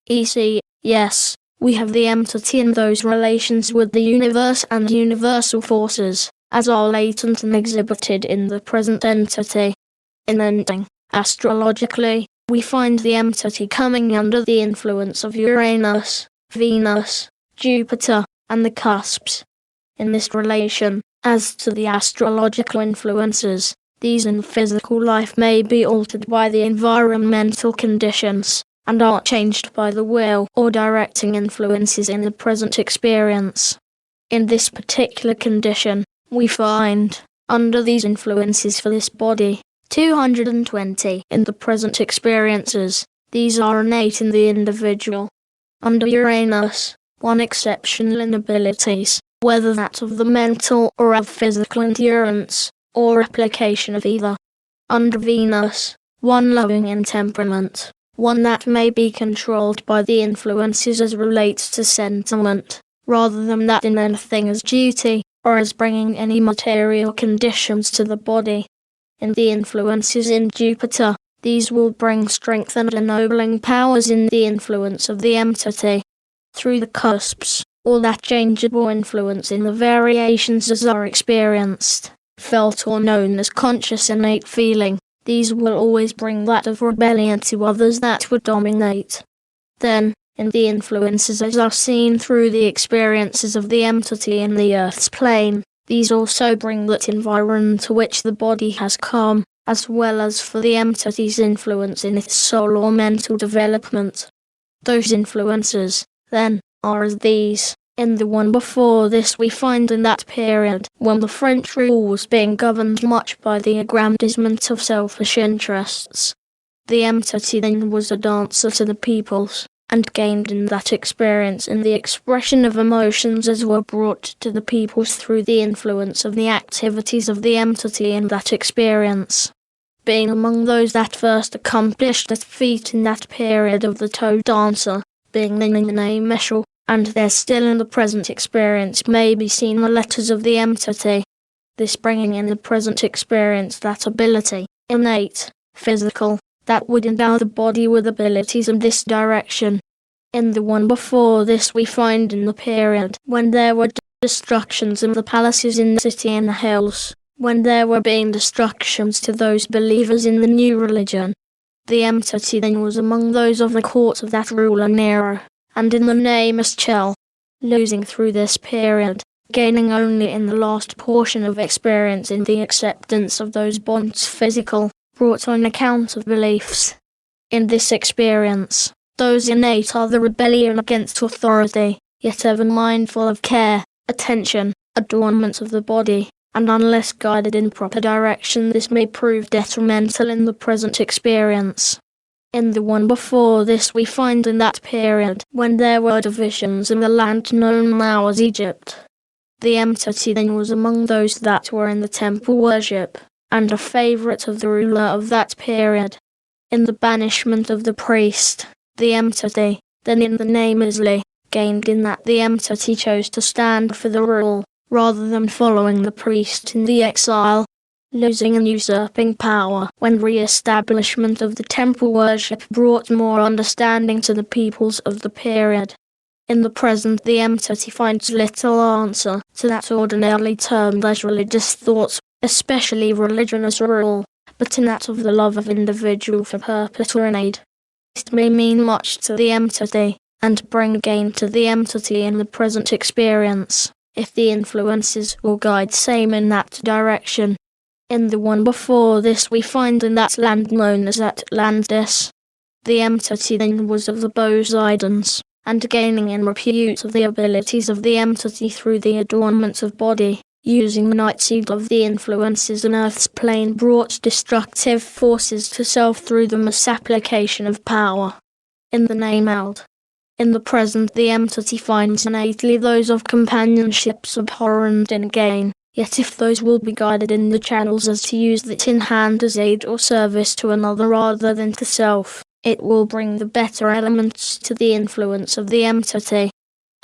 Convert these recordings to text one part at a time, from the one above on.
Yes, we have the entity in those relations with the universe and universal forces, as are latent and exhibited in the present entity. In ending, astrologically, we find the entity coming under the influence of Uranus, Venus, Jupiter, and the cusps. In this relation, as to the astrological influences, these in physical life may be altered by the environmental conditions, and are changed by the will or directing influences in the present experience. In this particular condition, we find, under these influences for this body, 220 in the present experiences. These are innate in the individual. Under Uranus, one exceptional in abilities, whether that of the mental or of physical endurance, or application of either. Under Venus, one loving in temperament, one that may be controlled by the influences as relates to sentiment, rather than that in anything as duty, or as bringing any material conditions to the body. In the influences in Jupiter, these will bring strength and ennobling powers in the influence of the entity. Through the cusps, or that changeable influence in the variations as are experienced, felt or known as conscious innate feeling, these will always bring that of rebellion to others that would dominate. Then, in the influences as are seen through the experiences of the entity in the Earth's plane, these also bring that environment to which the body has come, as well as for the entity's influence in its soul or mental development. Those influences, then, are as these. In the one before this we find in that period when the French rule was being governed much by the aggrandizement of selfish interests. The entity then was a dancer to the peoples, and gained in that experience in the expression of emotions as were brought to the peoples through the influence of the activities of the entity in that experience. Being among those that first accomplished that feat in that period of the toe dancer, being then in the name Meshel, and there still in the present experience may be seen the letters of the entity. This bringing in the present experience that ability, innate, physical, that would endow the body with abilities in this direction. In the one before this we find in the period when there were destructions in the palaces in the city and the hills, when there were being destructions to those believers in the new religion. The entity then was among those of the court of that ruler Nero, and in the name Eschel, losing through this period, gaining only in the last portion of experience in the acceptance of those bonds physical, brought on account of beliefs. In this experience, those innate are the rebellion against authority, yet ever mindful of care, attention, adornment of the body, and unless guided in proper direction this may prove detrimental in the present experience. In the one before this we find in that period when there were divisions in the land known now as Egypt. The entity then was among those that were in the temple worship, and a favourite of the ruler of that period. In the banishment of the priest, the entity, then in the name Isli, gained in that the entity chose to stand for the rule, rather than following the priest in the exile, losing and usurping power when re-establishment of the temple worship brought more understanding to the peoples of the period. In the present the entity finds little answer to that ordinarily termed as religious thoughts, especially religion as a rule, but in that of the love of individual for purpose or aid. It may mean much to the entity, and bring gain to the entity in the present experience, if the influences will guide same in that direction. In the one before this we find in that land known as Atlantis. The entity then was of the Poseidons, and gaining in repute of the abilities of the entity through the adornments of body, using the nightseed of the influences in Earth's plane brought destructive forces to self through the misapplication of power. In the name Eld. In the present the entity finds innately those of companionships abhorrent in gain, yet if those will be guided in the channels as to use it in hand as aid or service to another rather than to self, it will bring the better elements to the influence of the entity.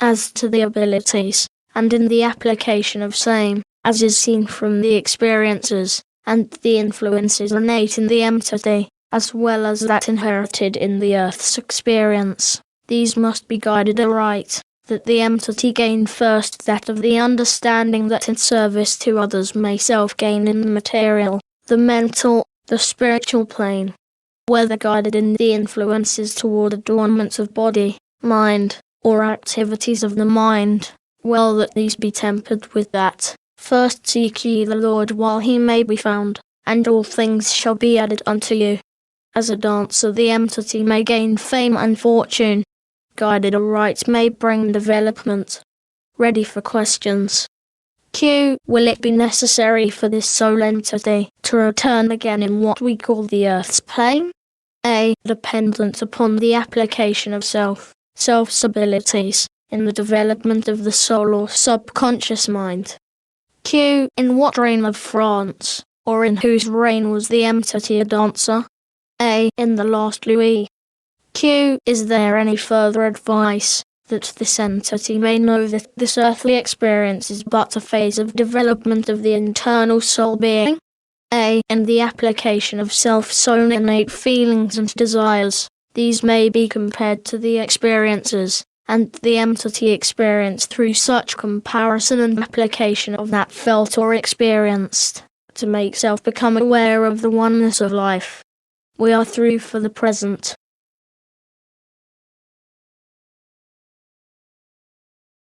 As to the abilities, and in the application of same, as is seen from the experiences, and the influences innate in the entity, as well as that inherited in the Earth's experience, these must be guided aright, that the entity gain first that of the understanding that in service to others may self gain in the material, the mental, the spiritual plane. Whether guided in the influences toward adornments of body, mind, or activities of the mind, well that these be tempered with that. First seek ye the Lord while he may be found, and all things shall be added unto you. As a dancer the entity may gain fame and fortune, guided aright may bring development. Ready for questions. Q. Will it be necessary for this soul entity to return again in what we call the earth's plane? A. Dependent upon the application of self's abilities, in the development of the soul or subconscious mind. Q. In what reign of France, or in whose reign was the entity a dancer? A. In the last Louis. Q. Is there any further advice, that this entity may know that this earthly experience is but a phase of development of the internal soul being? A. In the application of self's own innate feelings and desires, these may be compared to the experiences, and the entity experienced through such comparison and application of that felt or experienced, to make self become aware of the oneness of life. We are through for the present.